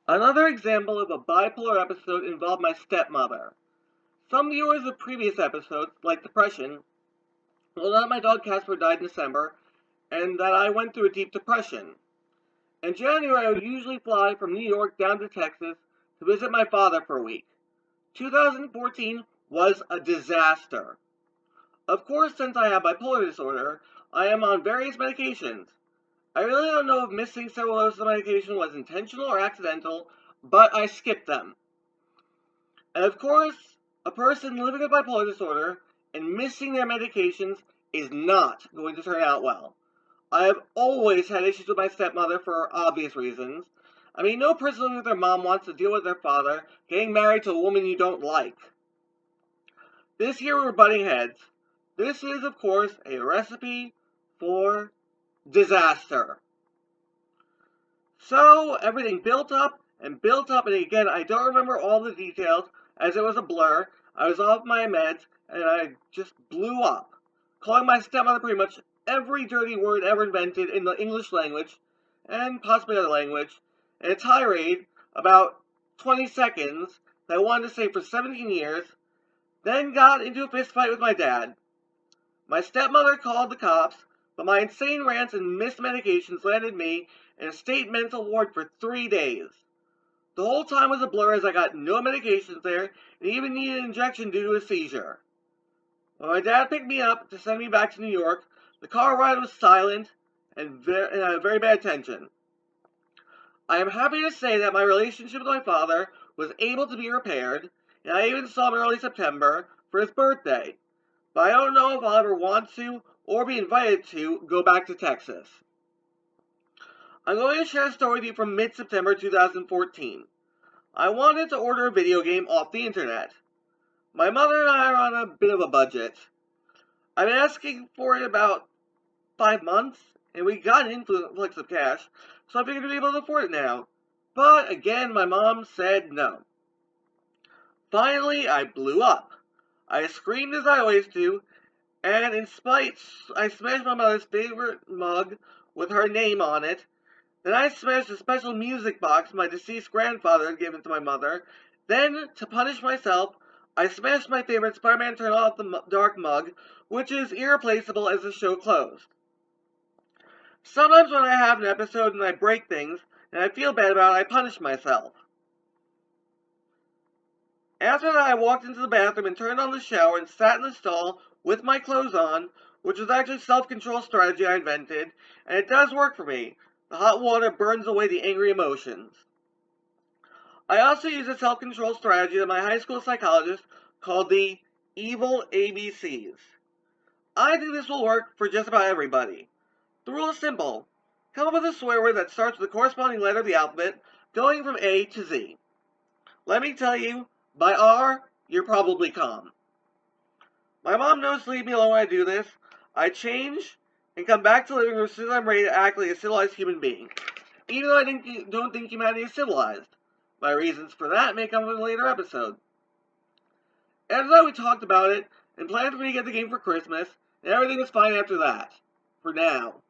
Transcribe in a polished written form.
Another example of a bipolar episode involved my stepmother. Some viewers of previous episodes, like Depression, will know that my dog Casper died in December and that I went through a deep depression. In January, I would usually fly from New York down to Texas to visit my father for a week. 2014 was a disaster. Of course, since I have bipolar disorder, I am on various medications. I really don't know if missing several doses of medication was intentional or accidental, but I skipped them. And of course, a person living with bipolar disorder and missing their medications is not going to turn out well. I have always had issues with my stepmother for obvious reasons. I mean, no person living with their mom wants to deal with their father getting married to a woman you don't like. This year we were butting heads. This is, of course, a recipe for disaster. So everything built up, and again, I don't remember all the details, as it was a blur. I was off my meds, and I just blew up, calling my stepmother pretty much every dirty word ever invented in the English language, and possibly other language, in a tirade about 20 seconds that I wanted to say for 17 years, then got into a fist fight with my dad. My stepmother called the cops, but my insane rants and missed medications landed me in a state mental ward for 3 days. The whole time was a blur as I got no medications there and even needed an injection due to a seizure. When my dad picked me up to send me back to New York, the car ride was silent and very bad tension. I am happy to say that my relationship with my father was able to be repaired, and I even saw him in early September for his birthday. But I don't know if I'll ever want to or be invited to go back to Texas. I'm going to share a story with you from mid-September 2014. I wanted to order a video game off the internet. My mother and I are on a bit of a budget. I've been asking for it about 5 months, and we got an influx of cash, so I figured we'd be able to afford it now. But again, my mom said no. Finally, I blew up. I screamed as I always do, and in spite, I smashed my mother's favorite mug with her name on it. Then I smashed a special music box my deceased grandfather had given to my mother. Then, to punish myself, I smashed my favorite Spider-Man Turn Off the Dark mug, which is irreplaceable as the show closed. Sometimes when I have an episode and I break things, and I feel bad about it, I punish myself. After that, I walked into the bathroom and turned on the shower and sat in the stall with my clothes on, which was actually a self-control strategy I invented, and it does work for me. The hot water burns away the angry emotions. I also use a self-control strategy that my high school psychologist called the evil ABCs. I think this will work for just about everybody. The rule is simple. Come up with a swear word that starts with the corresponding letter of the alphabet, going from A to Z. Let me tell you, by R, you're probably calm. My mom knows to leave me alone when I do this. I change and come back to the living room as soon as I'm ready to act like a civilized human being, even though I don't think humanity is civilized. My reasons for that may come in a later episode. After that, we talked about it and planned for me to get the game for Christmas, and everything was fine after that. For now.